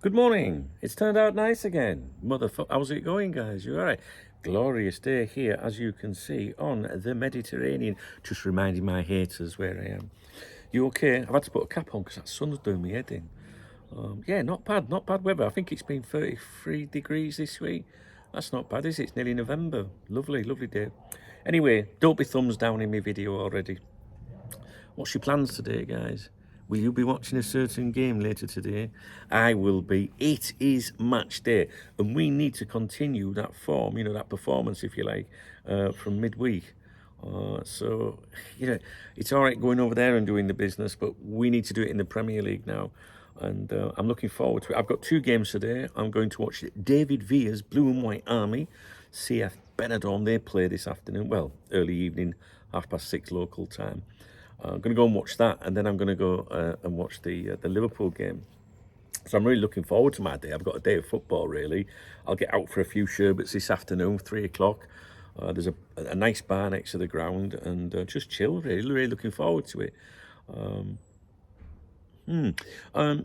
Good morning. It's turned out nice again. How's it going, guys? You all right? Glorious day here, as you can see, on the Mediterranean. Just reminding my haters where I am. You okay? I've had to put a cap on because that sun's doing me head in. Yeah, not bad weather. I think it's been 33 degrees this week. That's not bad, is it? It's nearly November. Lovely day. Anyway, don't be thumbs down in my video already. What's your plans today, guys? Will you be watching a certain game later today? I will be. It is match day, and we need to continue that form, that performance, if you like, from midweek. So, it's all right going over there and doing the business, but we need to do it in the Premier League now. And I'm looking forward to it. I've got 2 games today. I'm going to watch David Villa's Blue and White Army, CF Benidorm. They play this afternoon, well, early evening, 6:30 local time. I'm going to go and watch that, and then I'm going to go and watch the Liverpool game. So I'm really looking forward to my day. I've got a day of football, really. I'll get out for a few sherbets this afternoon, 3 o'clock. There's a nice bar next to the ground, and just chill, really looking forward to it.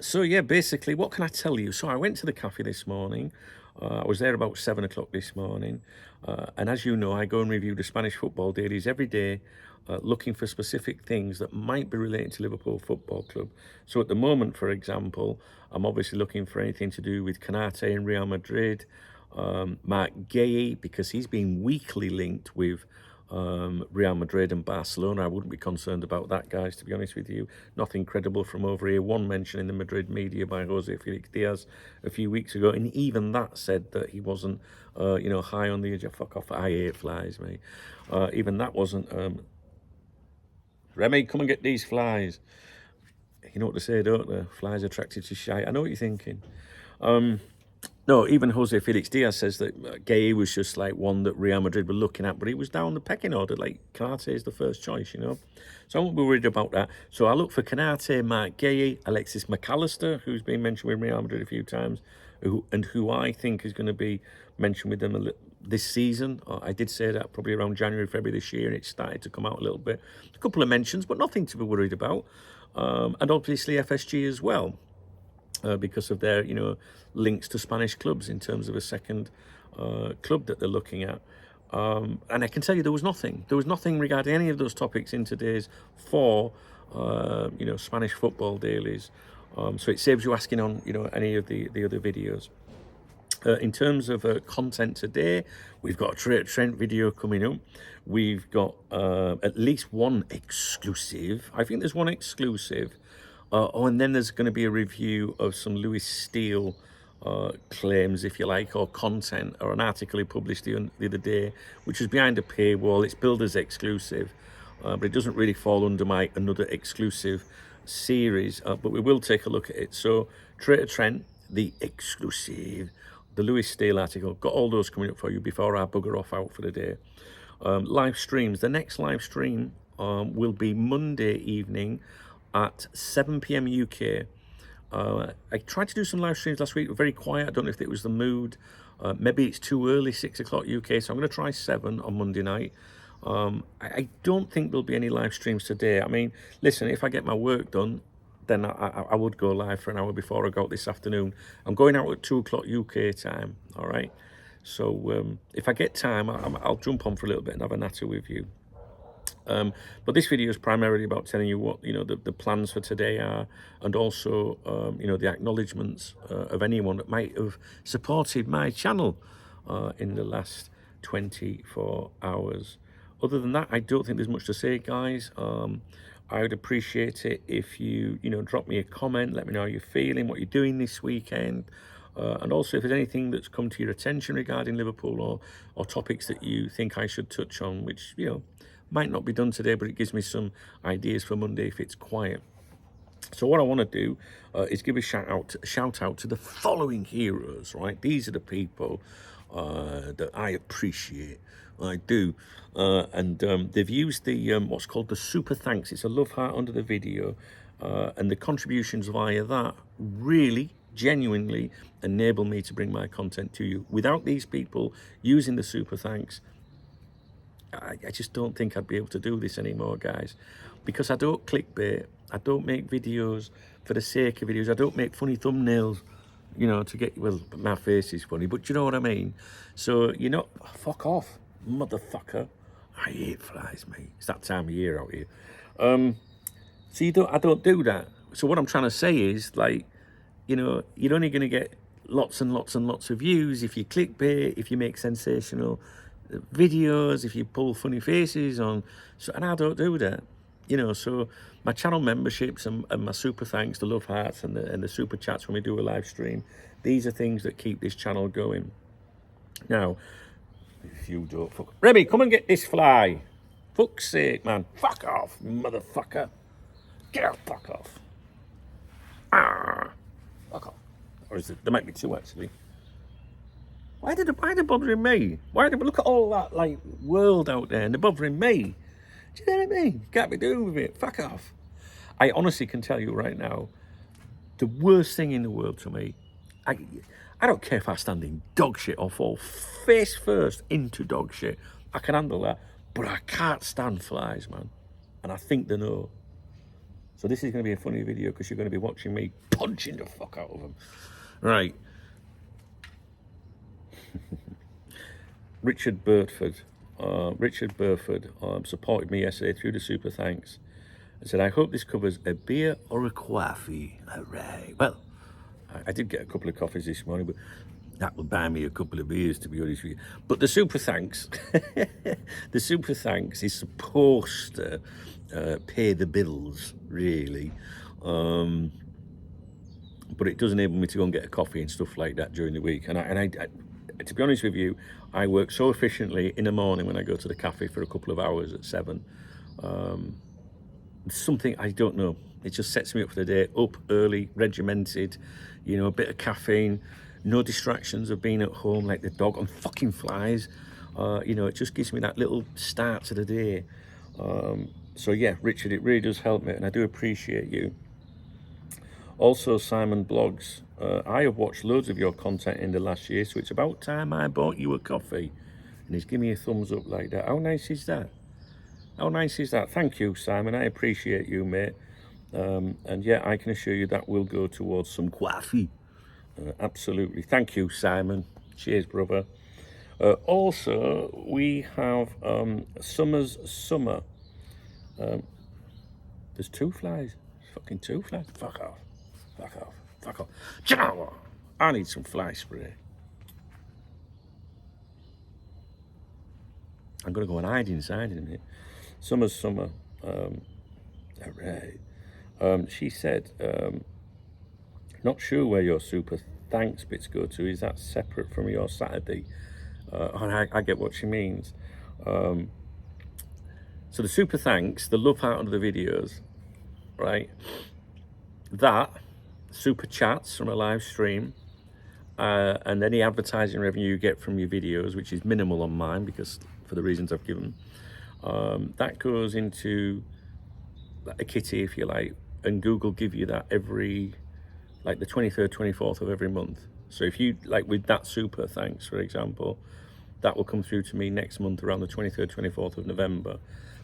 So yeah, basically, what can I tell you? So I went to the cafe this morning. I was there about 7 o'clock this morning. And as you know, I go and review the Spanish football dailies every day, looking for specific things that might be related to Liverpool Football Club. So at the moment, for example, I'm obviously looking for anything to do with Konate and Real Madrid, Mark Guehi, because he's been weekly linked with Real Madrid and Barcelona. I wouldn't be concerned about that, guys, to be honest with you. Nothing credible from over here. One mention in the Madrid media by Jose Felix Diaz a few weeks ago, and even that said that he wasn't, high on the edge of fuck off. I hate flies, mate. Even that wasn't. Remy, come and get these flies. You know what to say, don't they? Flies attracted to shite. I know what you're thinking. No, even Jose Felix Diaz says that Guehi was just like one that Real Madrid were looking at, but he was down the pecking order. Like, Konate is the first choice, So I won't be worried about that. So I look for Konate, Mark Guehi, Alexis McAllister, who's been mentioned with Real Madrid a few times, who I think is going to be mentioned with them this season. I did say that probably around January, February this year, and it started to come out a little bit. A couple of mentions, but nothing to be worried about. And obviously FSG as well. Because of their, links to Spanish clubs in terms of a second club that they're looking at. And I can tell you there was nothing regarding any of those topics in today's 4, Spanish football dailies. So it saves you asking on, any of the other videos. In terms of content today, we've got a Trent video coming up. We've got at least one exclusive. I think there's one exclusive. And then there's going to be a review of some Lewis Steele claims, if you like, or content, or an article he published the other day, which is behind a paywall. It's billed as exclusive, but it doesn't really fall under my another exclusive series, but we will take a look at it. So Trader Trent, the exclusive, the Lewis Steele article, got all those coming up for you before I bugger off out for the day. Live streams. The next live stream will be Monday evening at 7 p.m. UK. I tried to do some live streams last week, very quiet. I don't know if it was the mood. Maybe it's too early, 6 o'clock UK, so I'm going to try 7 on Monday night. I don't think there'll be any live streams today. I mean, listen, if I get my work done, then I would go live for an hour before I go out this afternoon. I'm going out at 2 o'clock UK time, all right? So if I get time, I'll jump on for a little bit and have a natter with you. But this video is primarily about telling you what the plans for today are, and also the acknowledgements of anyone that might have supported my channel in the last 24 hours. Other than that, I don't think there's much to say, guys. I would appreciate it if you drop me a comment, let me know how you're feeling, what you're doing this weekend. And also if there's anything that's come to your attention regarding Liverpool, or topics that you think I should touch on, which might not be done today, but it gives me some ideas for Monday if it's quiet. So what I want to do is give a shout out to the following heroes, right? These are the people that I appreciate. I do. And they've used the what's called the super thanks. It's a love heart under the video. And the contributions via that really genuinely enable me to bring my content to you. Without these people using the super thanks, I just don't think I'd be able to do this anymore, guys, because I don't clickbait. I don't make videos for the sake of videos. I don't make funny thumbnails you know, to get, well, my face is funny, but you know what I mean? So, you know, fuck off, motherfucker. I hate flies, mate. It's that time of year out here. So I don't do that. So what I'm trying to say is, like, you know, you're only going to get lots and lots and lots of views if you clickbait, if you make sensational videos, if you pull funny faces on. So, and I don't do that, you know. So my channel memberships and my super thanks, the love hearts and the super chats when we do a live stream, these are things that keep this channel going. Now, if you don't fuck, Remy, come and get this fly. Fuck's sake, man. Fuck off, motherfucker. Get out, fuck off. Ah, fuck off. Or is it? There might be two actually. Why they bothering me? Why did look at all that like world out there and they're bothering me? Do you know what I mean? Can't be doing with it. Fuck off. I honestly can tell you right now, the worst thing in the world to me. I don't care if I stand in dog shit or fall face first into dog shit. I can handle that, but I can't stand flies, man. And I think they know. So this is going to be a funny video because you're going to be watching me punching the fuck out of them. Right. Richard Burford supported me yesterday through the super thanks and said, I hope this covers a beer or a coffee. All right. Well, I did get a couple of coffees this morning, but that will buy me a couple of beers, to be honest with you. But the super thanks, the super thanks is supposed to pay the bills, really. But it does enable me to go and get a coffee and stuff like that during the week. And I to be honest with you, I work so efficiently in the morning when I go to the cafe for a couple of hours at 7. Something, I don't know, it just sets me up for the day, up early, regimented, you know, a bit of caffeine, no distractions of being at home like the dog and fucking flies. You know, it just gives me that little start to the day. So yeah, Richard, it really does help me and I do appreciate you. Also, Simon Blogs, I have watched loads of your content in the last year, so it's about time I bought you a coffee. And he's giving me a thumbs up like that. How nice is that? How nice is that? Thank you, Simon. I appreciate you, mate. And yeah, I can assure you that will go towards some coffee. Absolutely. Thank you, Simon. Cheers, brother. Also, we have Summer's Summer. There's 2 flies. Fucking 2 flies. Fuck off. Fuck off. Fuck off. Do you know what? I need some fly spray. I'm going to go and hide inside in a minute. Summer's Summer. All right. She said, not sure where your super thanks bits go to. Is that separate from your Saturday? And I get what she means. So the super thanks, the love heart under the videos, right? That, super chats from a live stream, and any advertising revenue you get from your videos, which is minimal on mine because for the reasons I've given, that goes into a kitty, if you like, and Google give you that every, like the 23rd, 24th of every month. So if you, like with that super thanks, for example, that will come through to me next month around the 23rd, 24th of November,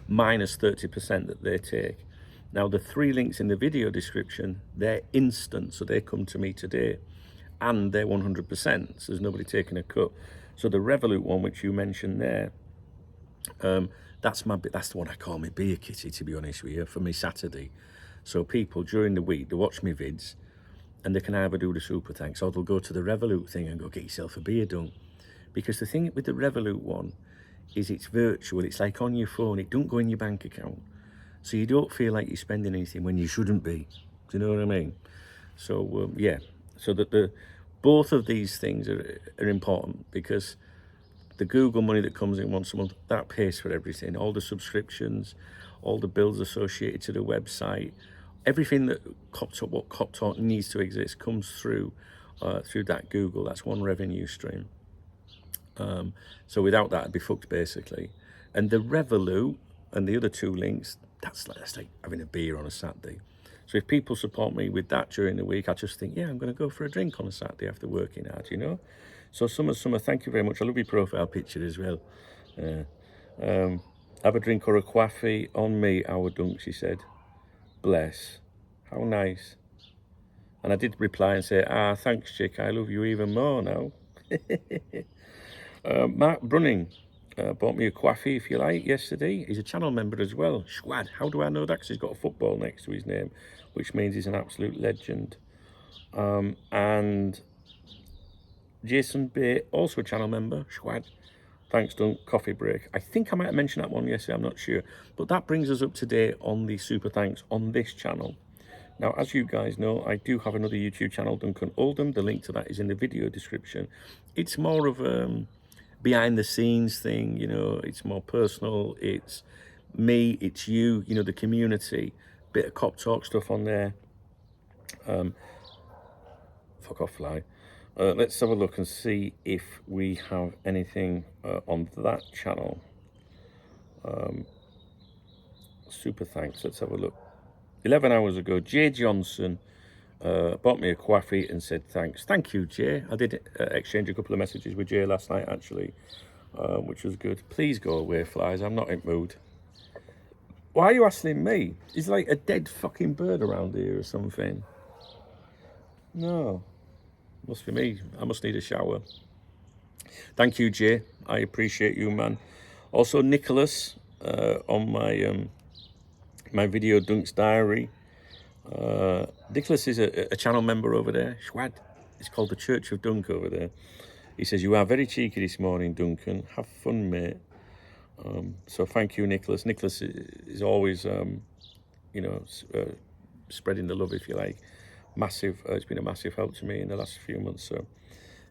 minus 30% that they take. Now, the 3 links in the video description, they're instant, so they come to me today, and they're 100%, so there's nobody taking a cut. So the Revolut one, which you mentioned there, that's the one I call my beer kitty, to be honest with you, for me Saturday. So people during the week, they watch me vids, and they can either do the super thanks, or they'll go to the Revolut thing and go get yourself a beer done. Because the thing with the Revolut one is it's virtual, it's like on your phone, it don't go in your bank account. So you don't feel like you're spending anything when you shouldn't be. Do you know what I mean? So yeah, so that both of these things are important because the Google money that comes in once a month, that pays for everything. All the subscriptions, all the bills associated to the website, everything that what Cop Talk needs to exist comes through that Google. That's one revenue stream. So without that, I'd be fucked basically. And the Revolut and the other 2 links, that's like having a beer on a Saturday. So if people support me with that during the week, I just think, yeah, I'm going to go for a drink on a Saturday after working hard, you know? So Summer, thank you very much. I love your profile picture as well. Have a drink or a coffee on me, our dunk, she said. Bless. How nice. And I did reply and say, thanks, chick, I love you even more now. Mark Brunning bought me a coffee, if you like, yesterday. He's a channel member as well. Schwad, how do I know that? Because he's got a football next to his name, which means he's an absolute legend. And Jason Bay, also a channel member. Schwad, thanks, Dunk. Coffee break. I think I might have mentioned that one yesterday, I'm not sure. But that brings us up to date on the super thanks on this channel. Now, as you guys know, I do have another YouTube channel, Duncan Oldham. The link to that is in the video description. It's more of a behind the scenes thing, you know, it's more personal. It's me, it's you, you know, the community. Bit of cop talk stuff on there. Fuck off, fly. Let's have a look and see if we have anything on that channel. Super thanks. Let's have a look. 11 hours ago, Jay Johnson bought me a coffee and said thanks. Thank you, Jay. I did exchange a couple of messages with Jay last night, actually, which was good. Please go away, flies. I'm not in mood. Why are you asking me? Is like a dead fucking bird around here or something? No. Must be me. I must need a shower. Thank you, Jay. I appreciate you, man. Also, Nicholas on my video Dunk's Diary. Nicholas is a channel member over there. Schwad. It's called the Church of Dunk over there. He says, you are very cheeky this morning, Duncan. Have fun, mate. So thank you, Nicholas. Nicholas is always, you know, spreading the love, if you like. Massive. It's been a massive help to me in the last few months. So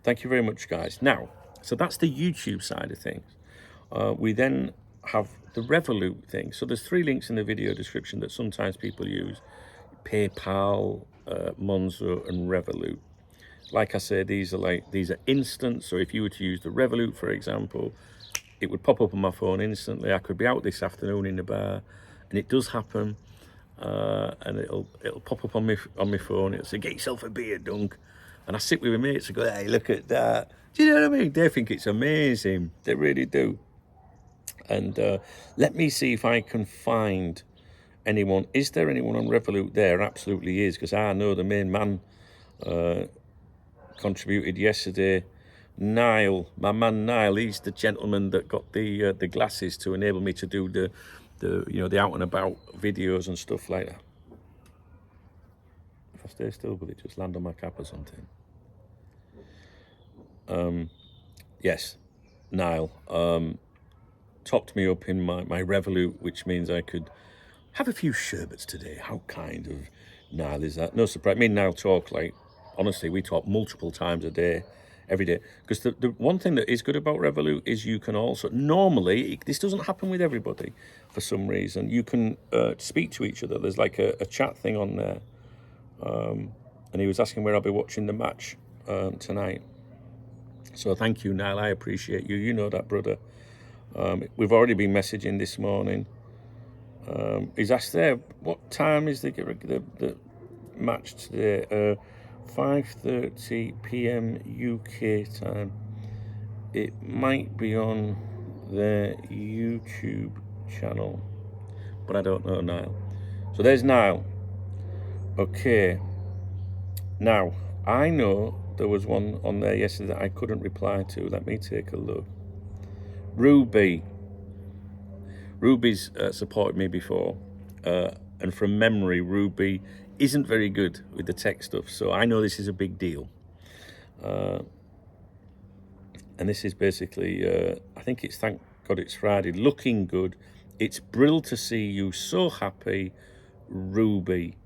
thank you very much, guys. Now, so that's the YouTube side of things. We then have the Revolut thing. So there's 3 links in the video description that sometimes people use. PayPal, Monzo, and Revolut. Like I say, these are instant. So if you were to use the Revolut, for example, it would pop up on my phone instantly. I could be out this afternoon in the bar, and it does happen. And it'll pop up on my phone. It'll say, "Get yourself a beer, Dunk." And I sit with my mates and go, "Hey, look at that." Do you know what I mean? They think it's amazing. They really do. And let me see if I can find anyone. Is there anyone on Revolut? There absolutely is, because I know the main man contributed yesterday. Niall, my man Niall, he's the gentleman that got the glasses to enable me to do the you know, the out and about videos and stuff like that. If I stay still, will it just land on my cap or something? Yes, Niall topped me up in my Revolut, which means I could have a few sherbets today. How kind of Niall is that? No surprise. Me and Niall talk, like, honestly, we talk multiple times a day, every day. Because the one thing that is good about Revolut is you can also, normally, this doesn't happen with everybody for some reason, you can speak to each other. There's like a chat thing on there. And he was asking where I'll be watching the match tonight. So thank you, Niall. I appreciate you. You know that, brother. We've already been messaging this morning. He's asked there, what time is the match today? 5:30 p.m. UK time. It might be on their YouTube channel, but I don't know, Niall. So there's Niall. Okay. Now, I know there was one on there yesterday that I couldn't reply to. Let me take a look. Ruby. Ruby's supported me before, and from memory, Ruby isn't very good with the tech stuff, so I know this is a big deal. And this is basically, I think it's Thank God It's Friday, looking good. It's brilliant to see you, so happy, Ruby.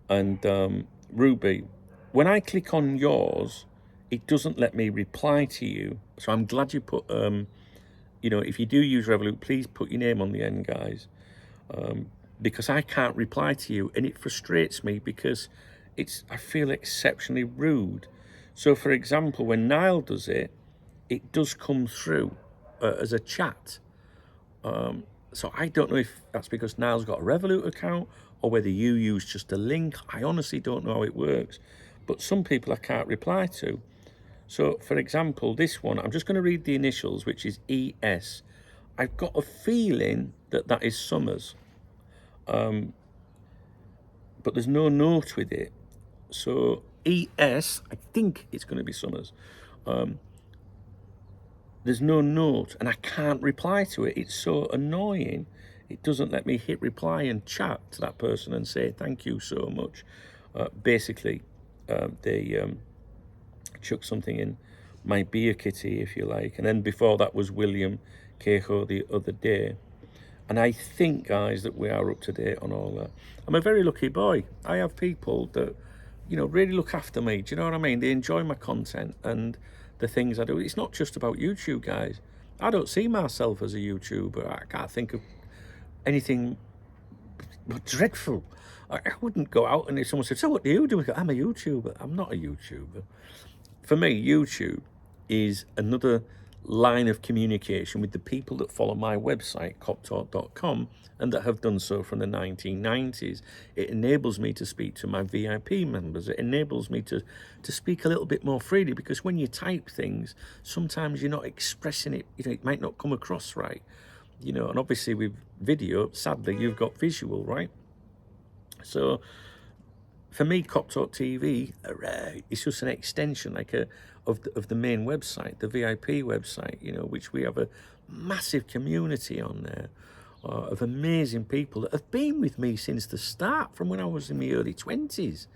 And Ruby, when I click on yours, it doesn't let me reply to you, so I'm glad you put... you know, if you do use Revolut, please put your name on the end, guys, because I can't reply to you, and it frustrates me because I feel exceptionally rude. So, for example, when Niall does it, it does come through as a chat. So I don't know if that's because Niall's got a Revolut account or whether you use just a link. I honestly don't know how it works, but some people I can't reply to. So, for example, this one, I'm just going to read the initials, which is ES. I've got a feeling that that is Summers, but there's no note with it. So ES, I think it's going to be Summers. There's no note, and I can't reply to it. It's so annoying. It doesn't let me hit reply and chat to that person and say thank you so much. Basically, they chuck something in my beer kitty, if you like, and then before that was William Guehi the other day. And I think, guys, that we are up to date on all that. I'm a very lucky boy. I have people that, you know, really look after me. Do you know what I mean? They enjoy my content and the things I do. It's not just about YouTube, guys. I don't see myself as a YouTuber. I can't think of anything dreadful. I wouldn't go out and if someone said, so what do you do? I go, I'm a YouTuber. I'm not a YouTuber. For me, YouTube is another line of communication with the people that follow my website, coptalk.com, and that have done so from the 1990s. It enables me to speak to my VIP members. It enables me to speak a little bit more freely, because when you type things, sometimes you're not expressing it, you know, it might not come across right. You know, and obviously with video, sadly, you've got visual, right? So for me, Cop Talk TV, it's just an extension, like of the main website, the VIP website. You know, which we have a massive community on there of amazing people that have been with me since the start, from when I was in my early 20s.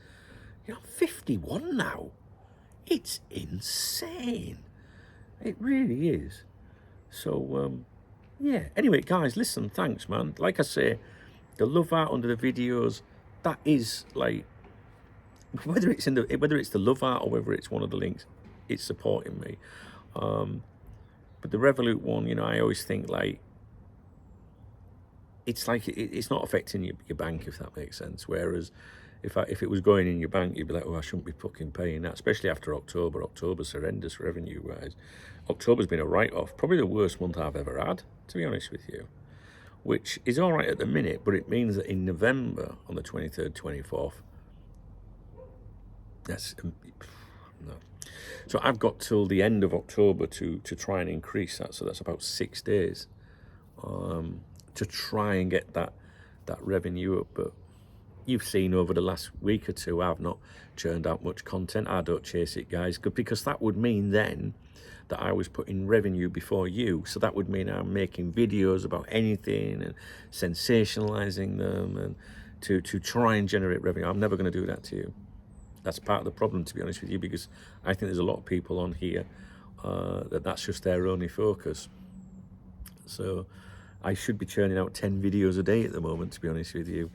You know, I'm 51 now. It's insane. It really is. So yeah. Anyway, guys, listen. Thanks, man. Like I say, the love art under the videos, that is like, whether it's the love art or whether it's one of the links, it's supporting me. But the Revolut one, you know, I always think like, it's like it's not affecting your bank, if that makes sense. Whereas if it was going in your bank, you'd be like, oh, I shouldn't be fucking paying that, especially after October. October's horrendous revenue wise. October's been a write-off, probably the worst month I've ever had, to be honest with you. Which is all right at the minute, but it means that in November, on the 23rd, 24th, that's no. So I've got till the end of October to try and increase that. So that's about 6 days to try and get that revenue up. But you've seen over the last week or two, I've not churned out much content. I don't chase it, guys, because that would mean then that I was putting revenue before you. So that would mean I'm making videos about anything and sensationalizing them and to try and generate revenue. I'm never going to do that to you. That's part of the problem, to be honest with you, because I think there's a lot of people on here that's just their only focus. So I should be churning out 10 videos a day at the moment, to be honest with you,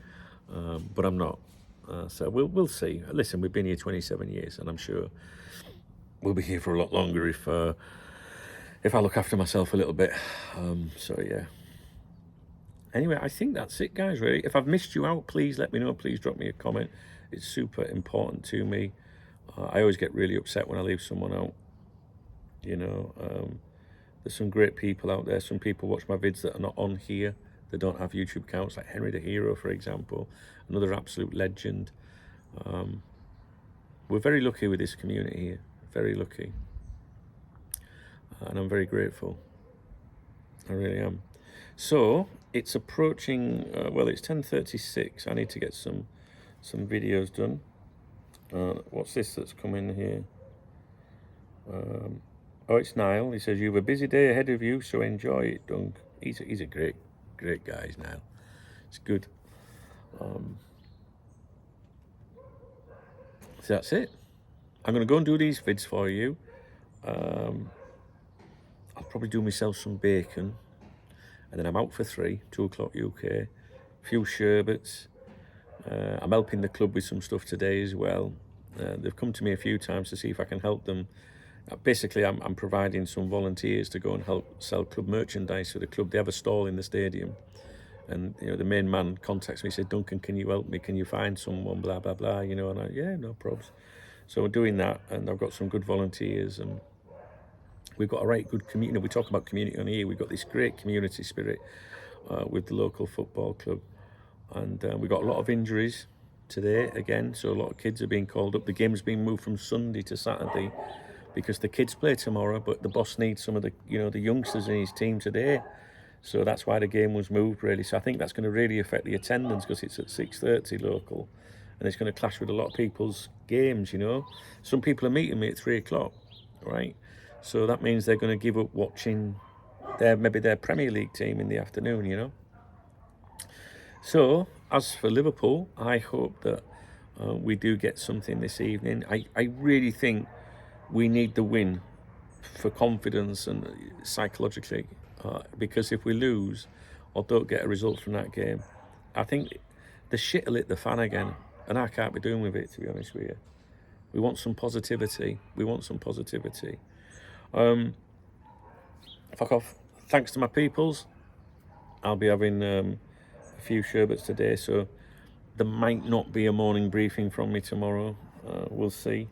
but I'm not. So we'll see. Listen, we've been here 27 years, and I'm sure we'll be here for a lot longer if I look after myself a little bit. So yeah. Anyway, I think that's it, guys, really. If I've missed you out, please let me know. Please drop me a comment. It's super important to me. I always get really upset when I leave someone out. You know, there's some great people out there. Some people watch my vids that are not on here. They don't have YouTube accounts, like Henry the Hero, for example. Another absolute legend. We're very lucky with this community here. Very lucky. And I'm very grateful. I really am. So, it's approaching, well, it's 10:36. I need to get some videos done. What's this that's come in here? Oh, it's Niall. He says, you have a busy day ahead of you, so enjoy it, Dunk. He's a great guy, is Niall. It's good. So that's it. I'm going to go and do these vids for you. I'll probably do myself some bacon. And then I'm out for 3, 2 o'clock UK. A few sherbets. I'm helping the club with some stuff today as well. They've come to me a few times to see if I can help them. Basically, I'm providing some volunteers to go and help sell club merchandise for the club. They have a stall in the stadium. And, you know, the main man contacts me, said, Duncan, can you help me? Can you find someone, blah, blah, blah, you know? And I, yeah, no probs. So we're doing that, and I've got some good volunteers, and we've got a right good community. We talk about community on here. We've got this great community spirit with the local football club. And we've got a lot of injuries today again, so a lot of kids are being called up. The game's been moved from Sunday to Saturday because the kids play tomorrow, but the boss needs some of the, you know, the youngsters in his team today. So that's why the game was moved, really. So I think that's going to really affect the attendance because it's at 6:30 local. and it's going to clash with a lot of people's games, you know. Some people are meeting me at 3 o'clock, right? So that means they're going to give up watching maybe their Premier League team in the afternoon, you know. So, as for Liverpool, I hope that we do get something this evening. I really think we need the win for confidence and psychologically, because if we lose or don't get a result from that game, I think the shit will hit the fan again, and I can't be doing with it, to be honest with you. We want some positivity. We want some positivity. Fuck off. Thanks to my peoples. I'll be having a few sherbets today, so there might not be a morning briefing from me tomorrow. We'll see.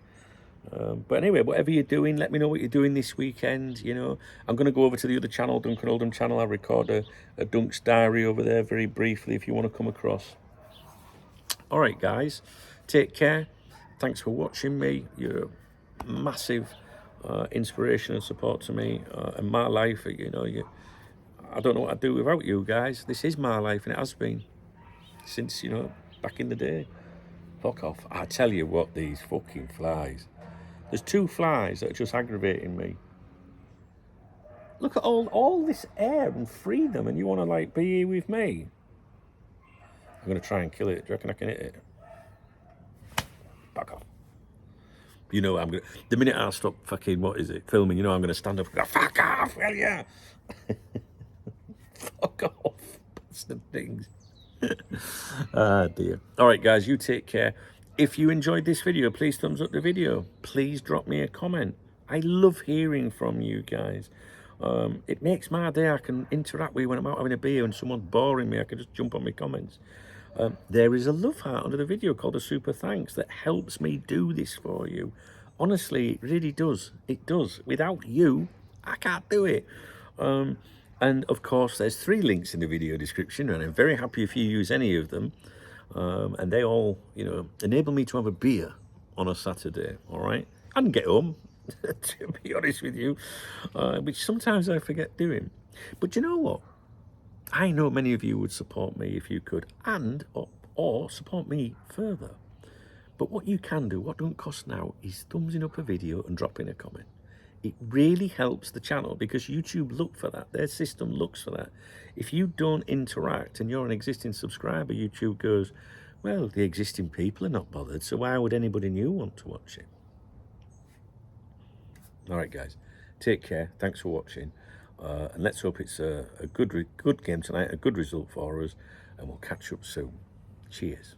But anyway, whatever you're doing, let me know what you're doing this weekend. You know, I'm going to go over to the other channel, Duncan Oldham channel. I'll record a Dunk's diary over there very briefly if you want to come across. All right, guys, take care. Thanks for watching me. You're a massive inspiration and support to me in my life. You know, I don't know what I'd do without you guys. This is my life, and it has been since, you know, back in the day. Fuck off. I tell you what, these fucking flies. There's 2 flies that are just aggravating me. Look at all this air and freedom, and you want to, like, be here with me? I'm going to try and kill it. Do you reckon I can hit it? Back off. You know I'm going to... The minute I stop fucking, filming, you know I'm going to stand up and go, fuck off, will ya? Fuck off. Bastard things. Ah, dear. All right, guys, you take care. If you enjoyed this video, please thumbs up the video. Please drop me a comment. I love hearing from you guys. It makes my day. I can interact with you when I'm out having a beer and someone's boring me. I can just jump on my comments. There is a love heart under the video called a super thanks that helps me do this for you. Honestly, it really does. It does. Without you, I can't do it. And of course, there's 3 links in the video description, and I'm very happy if you use any of them. And they all, you know, enable me to have a beer on a Saturday, all right? And get home, to be honest with you, which sometimes I forget doing. But you know what? I know many of you would support me if you could, and or support me further. But what you can do, what don't cost now, is thumbsing up a video and dropping a comment. It really helps the channel because YouTube look for that. Their system looks for that. If you don't interact and you're an existing subscriber, YouTube goes, well, the existing people are not bothered, so why would anybody new want to watch it? All right, guys, take care. Thanks for watching. And let's hope it's a good game tonight, a good result for us, and we'll catch up soon. Cheers.